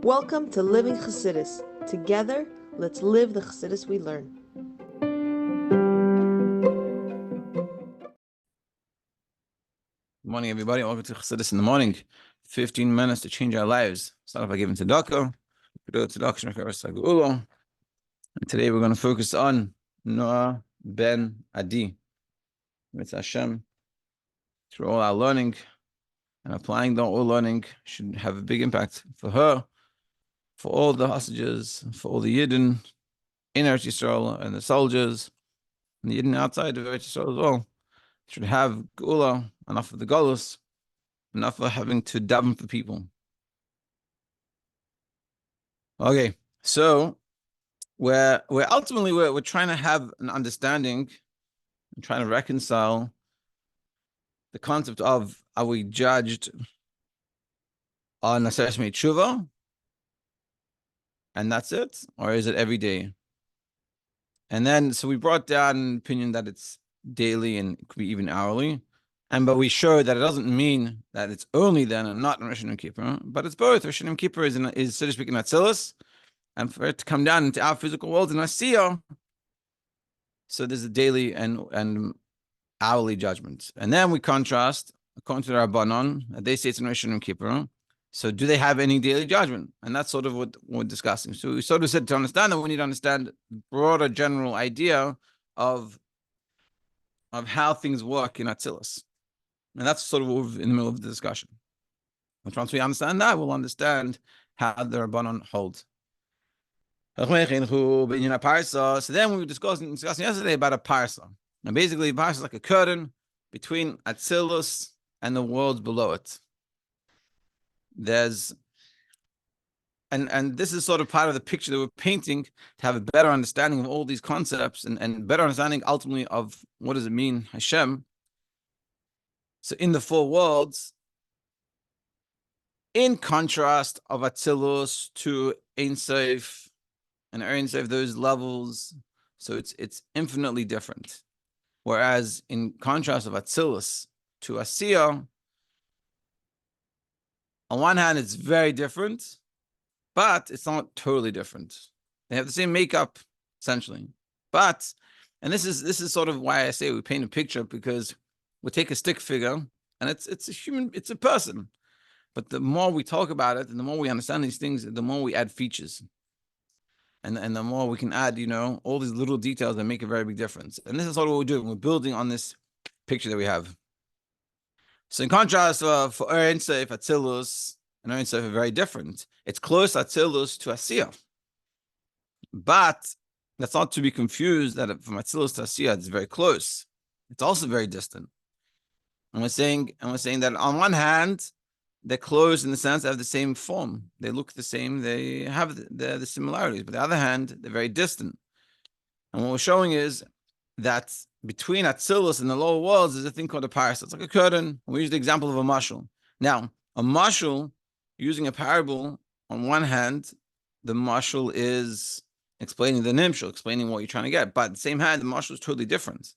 Welcome to Living Chassidus. Together, let's live the Chassidus we learn. Good morning, everybody. Welcome to Chassidus in the morning. 15 minutes to change our lives. Start off by giving tzedakah. And today we're going to focus on Noah ben Adi. With Hashem, through all our learning and applying the all learning should have a big impact for her, for all the hostages, for all the yidden in Eretz Yisroel and the soldiers, and the yidden outside of Eretz Yisroel as well. Should have geula, enough of the galus, enough for having to daven for people. Okay, so we're ultimately trying to have an understanding and trying to reconcile the concept of, are we judged on Aseres Tshuva and that's it, or is it every day? And then so we brought down an opinion that it's daily and it could be even hourly, but we showed that it doesn't mean that it's only then and not in Rosh Hashanah Kippur, but it's both. Rosh Hashanah Kippur is so to speak in Atzilus, and for it to come down into our physical world in Asiya, so there's a daily and hourly judgment. And then we contrast, according to the Rabbanon, they say it's in Rosh Hashanah Kippur. So do they have any daily judgment? And that's sort of what we're discussing. So we sort of said to understand that we need to understand the broader general idea of how things work in Atzilus. And that's sort of what we're in the middle of the discussion. And once we understand that, we'll understand how the Rabbanon hold. So then we were discussing yesterday about a parsa. Now basically, a parsa is like a curtain between Atzilus and the worlds below it. There's and this is sort of part of the picture that we're painting to have a better understanding of all these concepts and better understanding ultimately of what does it mean, Hashem. So in the four worlds, in contrast of Atzilus to Ein Sof and Ein Sof, those levels, so it's infinitely different. Whereas in contrast of Atzilus to Asiya, on one hand, it's very different, but it's not totally different. They have the same makeup, essentially. But, and this is sort of why I say we paint a picture, because we take a stick figure, and it's a human, it's a person. But the more we talk about it, and the more we understand these things, the more we add features. And the more we can add, all these little details that make a very big difference. And this is sort of what we're doing. We're building on this picture that we have. So in contrast, for Ein Sof, Atzilus, and Ein Sof are very different. It's close Atzilus to Asiya. But that's not to be confused that from Atzilus to Asiya, it's very close. It's also very distant. And we're saying that on one hand, they're close in the sense they have the same form. They look the same, they have the similarities. But on the other hand, they're very distant. And what we're showing is that between Atzilus and the lower worlds is a thing called a parasol. It's like a curtain. We use the example of a mashal. Now, a mashal, using a parable, on one hand, the mashal is explaining the nimshal, explaining what you're trying to get. But at the same hand, the mashal is totally different.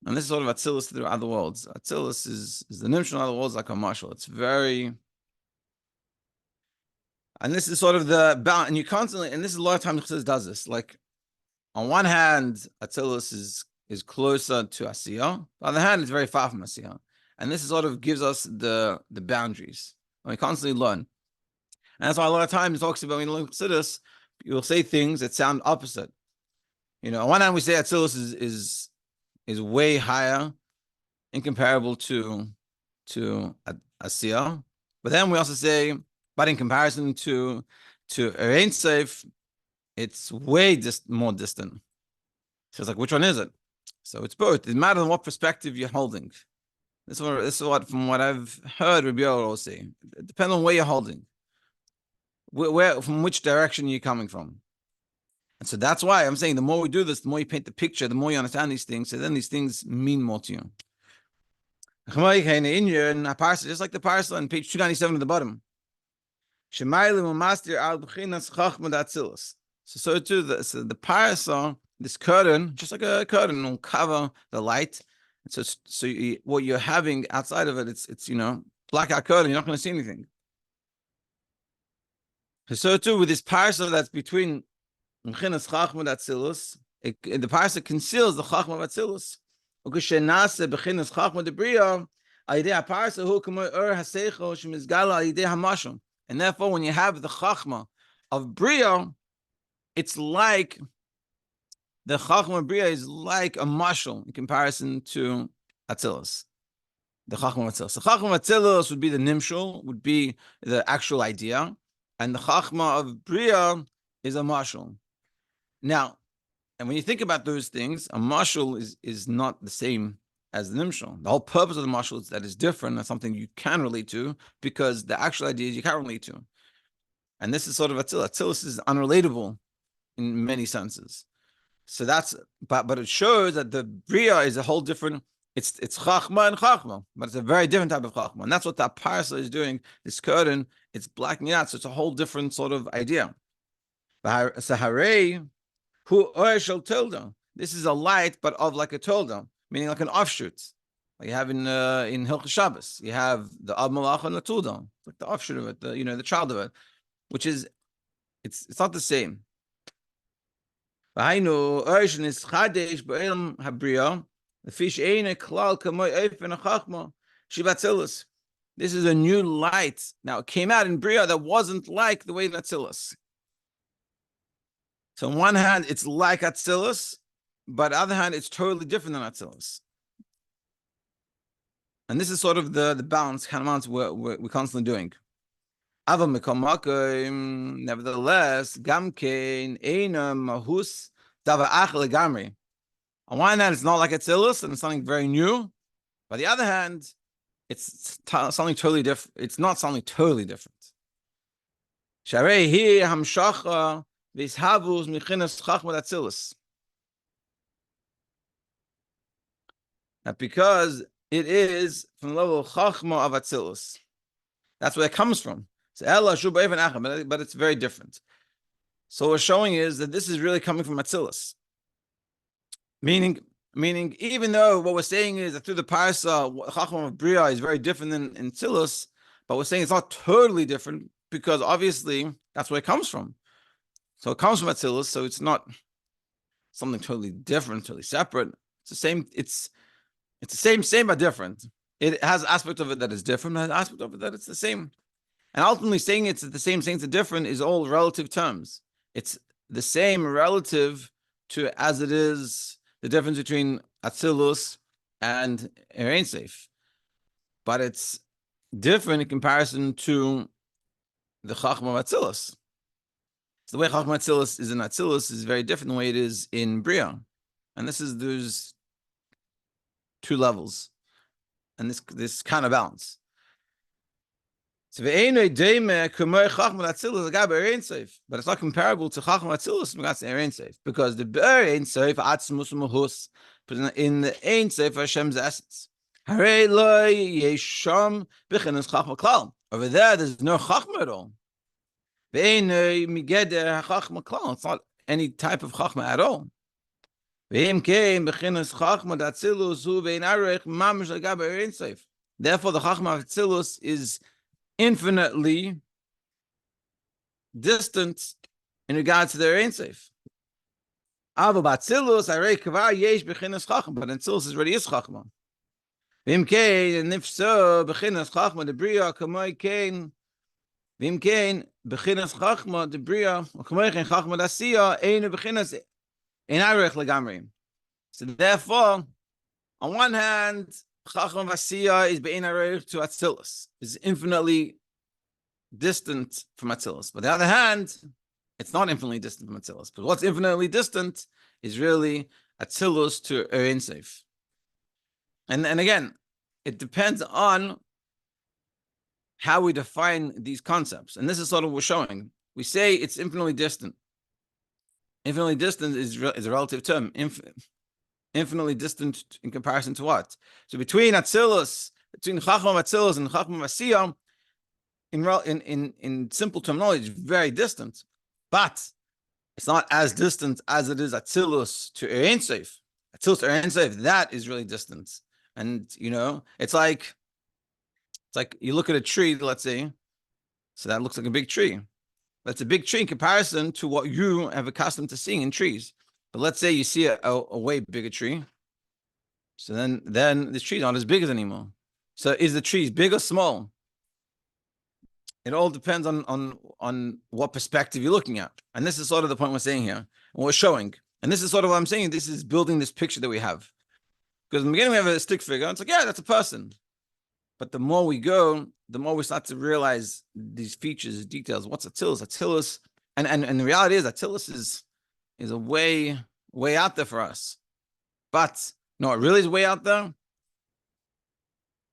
And this is sort of Atzilus to the other worlds. Atzilus is the nimshal in other worlds like a mashal. It's very... And this is sort of the balance. And you constantly... And this is a lot of times Chassidus does this. Like, on one hand, Atzilus is closer to Asiya. On the other hand, it's very far from Asiya. And this sort of gives us the boundaries. And we constantly learn. And that's why a lot of times it talks about when you learn Chassidus, you'll say things that sound opposite. On one hand, we say Atzilus is way higher, incomparable to Asiya. But then we also say, but in comparison to Ein Sof, it's way more distant. So it's like, which one is it? So it's both. It matters on what perspective you're holding. This is what from what I've heard Rabbi Yoel will say. It depends on where you're holding. From which direction you're coming from. And so that's why I'm saying the more we do this, the more you paint the picture, the more you understand these things, so then these things mean more to you. Just like the parasol on page 297 at the bottom. So too, the parasol, this curtain, just like a curtain, will cover the light. And so what you're having outside of it, it's blackout curtain. You're not going to see anything. So too with this parasha that's between Mechinas Chachma and Atzilus, the parasha conceals the Chachma of Atzilus. Ukeshenase Bechinas Chachma Debriya, Ayidei Parasha Hu K'mo Ur Haseicho Shemizgala Ayidei Hamashon. And therefore, when you have the Chachma of Bria, it's like the Chachma of Bria is like a mashal in comparison to Atzilus. The Chachma of Atzilus. The Chachma of Atzilus would be the Nimshul, would be the actual idea, and the Chachma of Bria is a mashal. Now, and when you think about those things, a mashal is not the same as the nimshal. The whole purpose of the mashal is that it's different. That's something you can relate to, because the actual ideas you can't relate to. And this is sort of Atzilus. Atzilus is unrelatable in many senses. So that's, but it shows that the Bria is a whole different, it's Chachma and Chachma, but it's a very different type of Chachma. And that's what that parasha is doing, this curtain, it's blacking out. So it's a whole different sort of idea. So Harei, Hu Shel Tilda. This is a light, but of like a tilda, meaning like an offshoot. Like you have in Hilchos Shabbos, you have the Ab Malach and the Tulda, like the offshoot of it, the child of it, which is it's not the same. V'hainu Oish is Chadesh B'Elam Habriya, the fish Eine Klal Kamoy Eifen Chachma Shivatzilus. This is a new light. Now it came out in Bria that wasn't like the way Atzilus. So on one hand, it's like Atzilus, but on the other hand, it's totally different than Atzilus. And this is sort of the balance, kind of balance we're constantly doing. Nevertheless, Gamkein Eina Mahus Dava Achel Gamri. On one hand, it's not like Atzilus and it's something very new. By the other hand, it's something totally different. It's not something totally different. Sharei hi hamshacha. That because it is from the level of Chachma of Atzilus. That's where it comes from. But it's very different. So what we're showing is that this is really coming from Atzilus. Meaning, even though what we're saying is that through the parasha, Chachma of Bria is very different than in Atzilus, but we're saying it's not totally different because obviously that's where it comes from. So it comes from Atzilus, so it's not something totally different, totally separate. It's the same. It's the same but different. It has aspect of it that is different, has aspect of it that it's the same. And ultimately, saying it's the same, saying it's different, is all relative terms. It's the same relative to as it is the difference between Atzilus and Ein Sof, but it's different in comparison to the Chachma of Atzilus. So the way Chachma Atzilus is in Atzilus is very different than the way it is in Bria. And there's two levels. And this kind of balance. So but it's not comparable to Chachma Atzilus in regards to Ein Sof, because the Ein Sof Atzmus Mahus, but in the Ein Sof Hashem's essence. Over there, there's no Chachma at all. It's not any type of chachma at all. Therefore, the chachma of Atzilus is infinitely distant in regards to their Ein Sof. But in Atzilus is already is chachma. And if so, bechinas chachma the bria kamoi kain. Vimkein bechinas chachma the bria kamoi chachma dasiya ein bechinas ein arech legamri. So therefore, on one hand, chachma vasiya is bein arech to Atzilus, is infinitely distant from Atzilus. But on the other hand, it's not infinitely distant from Atzilus. But what's infinitely distant is really Atzilus to Ein Sof. And again, it depends on how we define these concepts. And this is sort of what we're showing. We say it's infinitely distant. Infinitely distant is a relative term. Infinitely distant in comparison to what? So between Atzilus, between Chachma Atzilus and Chachma Masiyah, in simple terminology, it's very distant. But it's not as distant as it is Atzilus to Ein Sof. Atzilus to Ein Sof, that is really distant. And, it's like you look at a tree, let's say, so that looks like a big tree. That's a big tree in comparison to what you have accustomed to seeing in trees. But let's say you see a way bigger tree. So then this tree's not as big as anymore. So is the tree big or small? It all depends on what perspective you're looking at. And this is sort of the point we're saying here. And we're showing. And this is sort of what I'm saying. This is building this picture that we have. Because in the beginning we have a stick figure. It's like, yeah, that's a person. But the more we go, the more we start to realize these features, details. What's Atzilus? Atzilus, and the reality is Atzilus is a way out there for us. But no, it really is way out there.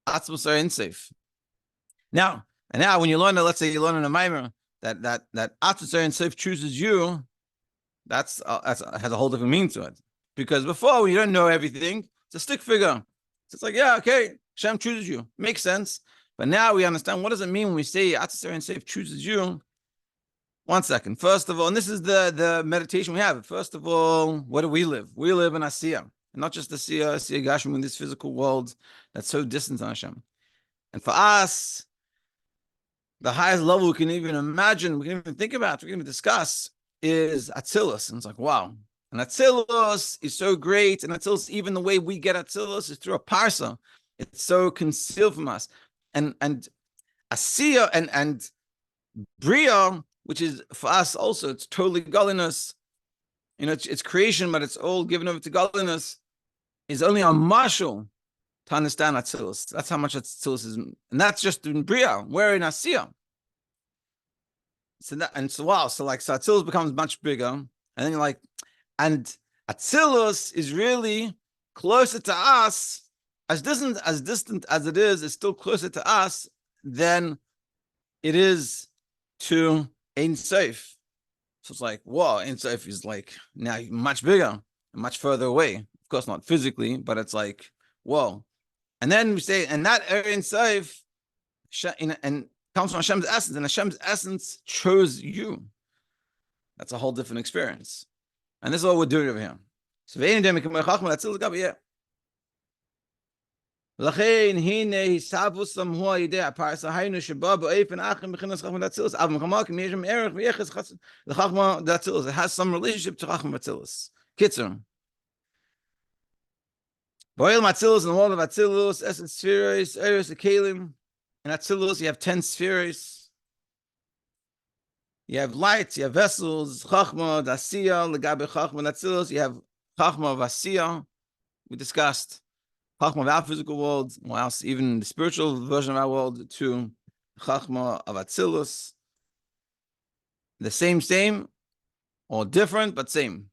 Atzilus are unsafe. Now when you learn, let's say you learn in a mimer that Atzilus are unsafe chooses you, that's has a whole different meaning to it. Because before, when you don't know everything, it's a stick figure. So it's like, yeah, okay, Hashem chooses you. Makes sense. But now we understand, what does it mean when we say Atzilus are unsafe chooses you? One second. First of all, and this is the meditation we have. First of all, what do we live? We live in Asiya. And not just Asiya Gashmi, in this physical world that's so distant to Hashem. And for us, the highest level we can even imagine, we can even think about, we can even discuss, is Atzilus. And it's like, wow. And Atzilus is so great. And Atzilus, even the way we get Atzilus is through a parsa. It's so concealed from us. And Asiya and Bria, which is for us also, it's totally godliness. You know, it's creation, but it's all given over to godliness, is only a marshal to understand Atzilus. That's how much Atzilus is. And that's just in Bria. We're in Asiya. So Atzilus becomes much bigger. And then you're like, and Atzilus is really closer to us, as distant as it is, it's still closer to us than it is to Ein Sof. So it's like, whoa, Ein Sof is like now much bigger, much further away. Of course, not physically, but it's like, whoa. And then we say, and that Ein Sof and comes from Hashem's essence, and Hashem's essence chose you. That's a whole different experience. And this is what we're doing over here. So Lachein hine hisavusam hu yidei aparsa haynu sheba be'ofen achim b'chinas chachma datzilus. Av mechamah kim yeshem erech v'yeches l'chachma datzilus. It has some relationship to chachma datzilus. Kitzur. Bo'el matzilus in the world of Atzilus, essence spheres, eres kelim. In Atzilus, you have 10 spheres. You have lights, you have vessels, chachma, dasiya, legabe chachma datzilus. You have chachma vasiya. We discussed Chachma of our physical world, or else even the spiritual version of our world, to Chachma of Atzilus. The same, or different, but same.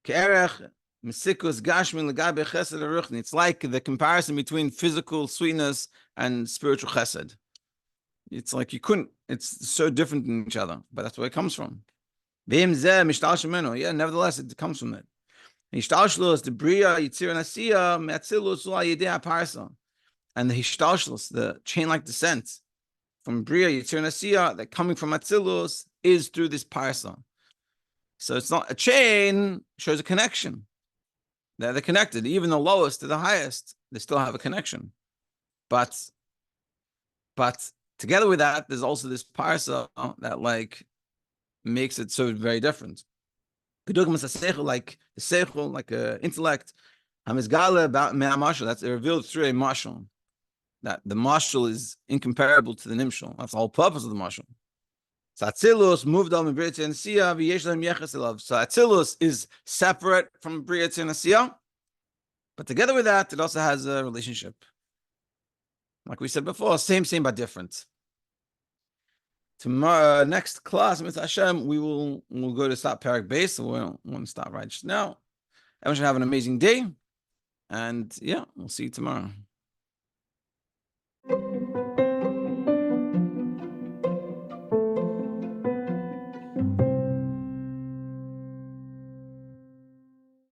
Ke'erech, Mesikus, Gashmin, Legabe, Chesed, Ruchni. It's like the comparison between physical sweetness and spiritual chesed. It's like it's so different in each other, but that's where it comes from. Yeah, nevertheless, it comes from it. Hishtalshlus, the Bria, Yitzir, and Asiya, Me'atzilus, Yidei Aparsa. And the Hishtalshlus, the chain-like descent from Bria, Yitzir, and Asiya, that coming from Atzilus is through this Parsa. So it's not a chain, shows a connection. They're connected. Even the lowest to the highest, they still have a connection. But together with that, there's also this Parsa that like makes it so very different. Like the seichel, like intellect, hamizgale about me'amashal. That's revealed through a mashal. That the mashal is incomparable to the nimshal. That's the whole purpose of the mashal. So Atzilus moved on in Bria and Asiya v'yesh lahem yeches elav. So Atzilus is separate from Bria and Asiya, but together with that, it also has a relationship. Like we said before, same but different. Tomorrow, next class, Mr. Hashem, we'll go to start Parak Base, so we won't start right just now. Everyone should have an amazing day, and yeah, we'll see you tomorrow.